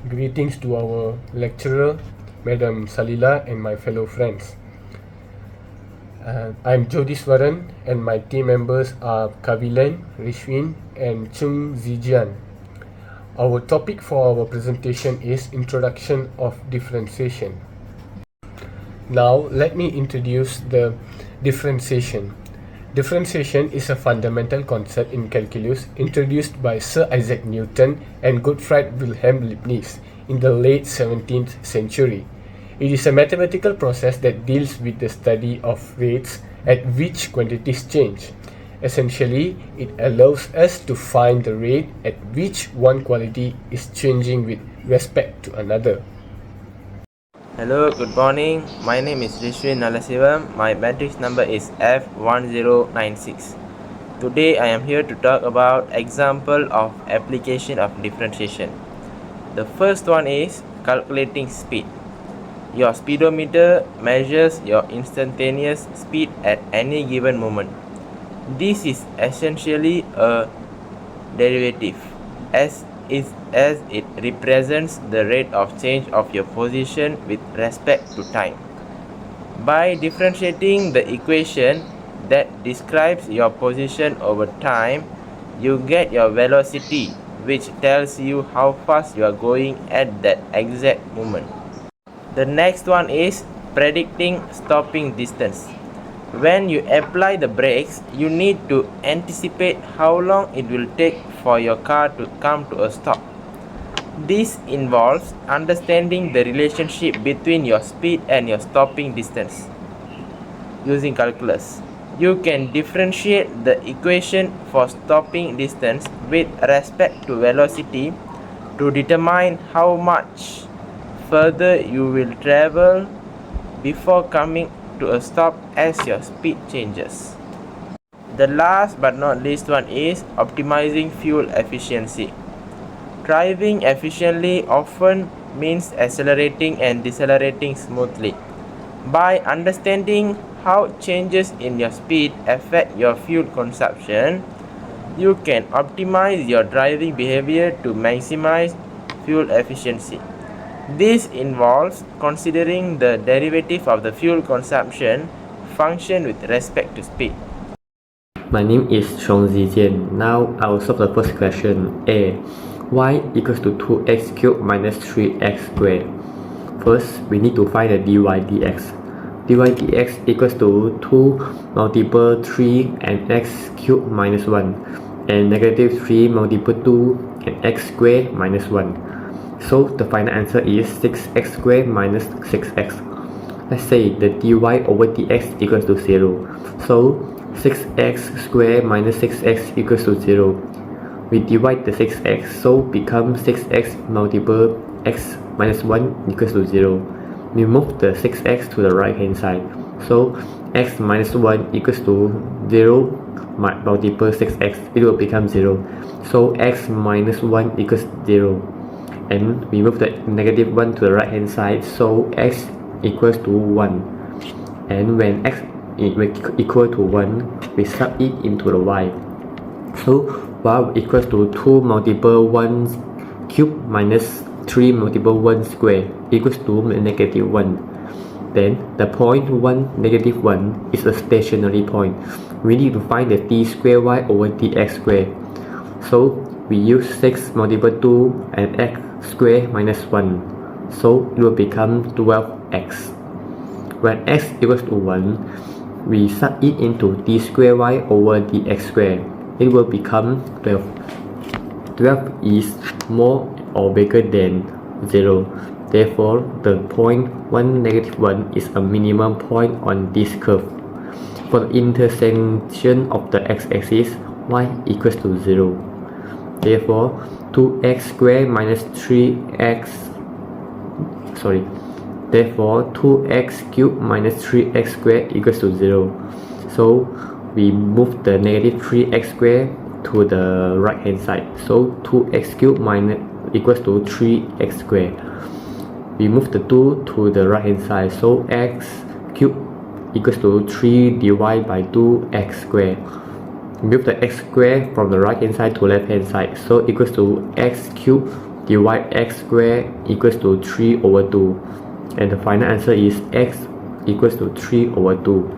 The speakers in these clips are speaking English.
Greetings to our lecturer, Madam Salila, and my fellow friends. I'm Jodiswaran, and my team members are Kavilan, Rishwin, and Chung Zijian. Our topic for our presentation is Introduction of Differentiation. Now, let me introduce the differentiation. Differentiation is a fundamental concept in calculus introduced by Sir Isaac Newton and Gottfried Wilhelm Leibniz in the late 17th century. It is a mathematical process that deals with the study of rates at which quantities change. Essentially, it allows us to find the rate at which one quantity is changing with respect to another. Hello, good morning. My name is Rishwin Nalasivam. My matrix number is F1096. Today I am here to talk about example of application of differentiation. The first one is calculating speed. Your speedometer measures your instantaneous speed at any given moment. This is essentially a derivative as it represents the rate of change of your position with respect to time. By differentiating the equation that describes your position over time, you get your velocity, which tells you how fast you are going at that exact moment. The next one is predicting stopping distance. When you apply the brakes, you need to anticipate how long it will take for your car to come to a stop. This involves understanding the relationship between your speed and your stopping distance. Using calculus, you can differentiate the equation for stopping distance with respect to velocity to determine how much further you will travel before coming to a stop as your speed changes. The last but not least one is optimizing fuel efficiency. Driving efficiently often means accelerating and decelerating smoothly. By understanding how changes in your speed affect your fuel consumption, you can optimize your driving behavior to maximize fuel efficiency. This involves considering the derivative of the fuel consumption function with respect to speed. My name is Chung Zijian. Now I will solve the first question. A. Y equals to 2x cubed minus 3x squared. First, we need to find the dy dx. dy dx equals to 2 multiple 3 and x cubed minus 1 and negative 3 multiple 2 and x squared minus 1. So the final answer is 6x squared minus 6x. Let's say the dy over dx equals to 0. So 6x squared minus 6x equals to 0. We divide the 6x, so become 6x multiple x minus 1 equals to 0. We move the 6x to the right hand side. So x minus 1 equals to 0 multiple 6x. It will become 0. So x minus 1 equals 0. And we move the negative 1 to the right hand side, so x equals to 1. And when x is equal to 1, we sub it into the y. So y equals to 2 multiple 1 cubed minus 3 multiple 1 squared equals to negative 1. Then the point 1, negative 1 is a stationary point. We need to find the d squared y over dx squared. So we use 6 multiple 2 and x squared minus 1. So it will become 12x. When x equals to 1, we sub it into d squared y over dx squared. It will become 12. 12 is more or bigger than 0. Therefore, the point 1, negative 1 is a minimum point on this curve. For the intersection of the x-axis, y equals to 0. Therefore, 2x squared minus 3x Therefore, 2x cubed minus 3x squared equals to 0. So we move the negative 3x squared to the right hand side. So 2x cubed minus equals to 3x squared. We move the 2 to the right hand side. So x cubed equals to 3 divided by 2x squared. Move the x squared from the right hand side to left hand side. So equals to x cubed divide x squared equals to 3 over 2. And the final answer is x equals to 3 over 2.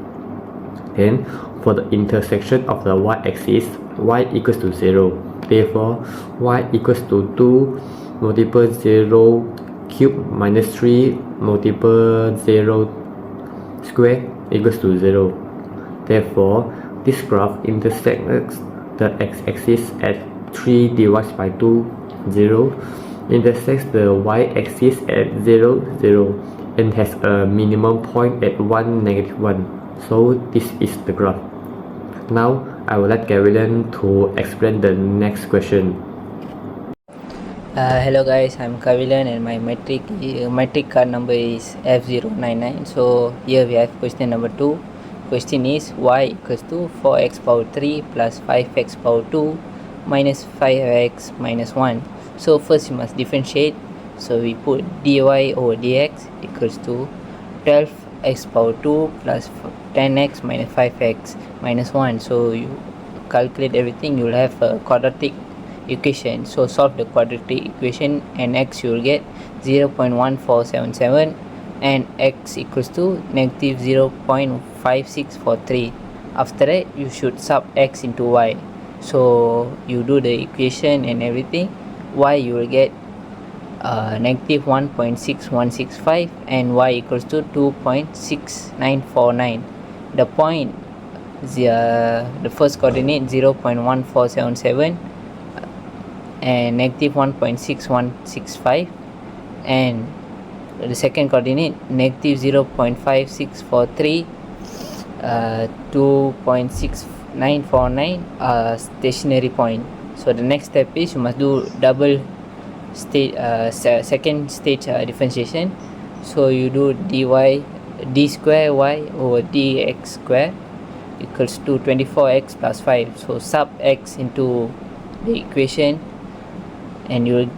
Then for the intersection of the y-axis, y equals to 0. Therefore, y equals to 2 multiple 0 cube minus 3 multiple 0 square equals to 0. Therefore, this graph intersects the x-axis at 3 divided by 2, 0, intersects the y-axis at 0, 0, and has a minimum point at 1, negative 1. So this is the graph. Now I will let Gavilan to explain the next question. Hello guys, I'm Kavilan and my metric card number is F099. So here we have question number 2. Question is y equals to 4x power 3 plus 5x power 2 minus 5x minus 1. So first you must differentiate. So we put dy over dx equals to 12x power 2 plus 10x minus 5x minus 1. So you calculate everything, you will have a quadratic equation. So solve the quadratic equation, and x you will get 0.1477 and x equals to negative 0.5643. After that you should sub x into y. So you do the equation and everything, y you will get negative 1.6165 and y equals to 2.6949. The point, the first coordinate 0.1477 and negative 1.6165, and the second coordinate negative 0.5643, 2.6949 stationary point. So the next step is you must do double stage second stage differentiation. So you do d square y over dx square equals to 24x plus 5. So sub x into the equation, and you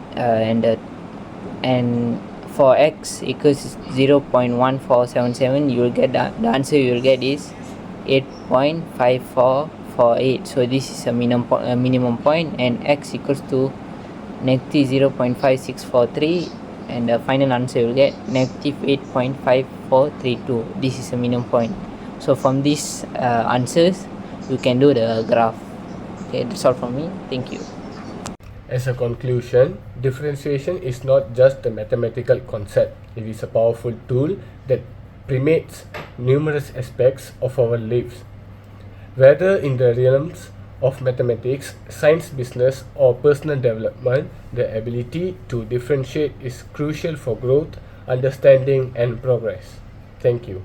and for x equals 0.1477, you will get the answer you will get is 8.5448. So this is a minimum point, and x equals to negative 0.5643, and the final answer you will get negative 8.5432. This is a minimum point. So from these answers you can do the graph. Okay, that's all from me. Thank you. As a conclusion, differentiation is not just a mathematical concept. It is a powerful tool that permeates numerous aspects of our lives. Whether in the realms of mathematics, science, business, or personal development, the ability to differentiate is crucial for growth, understanding, and progress. Thank you.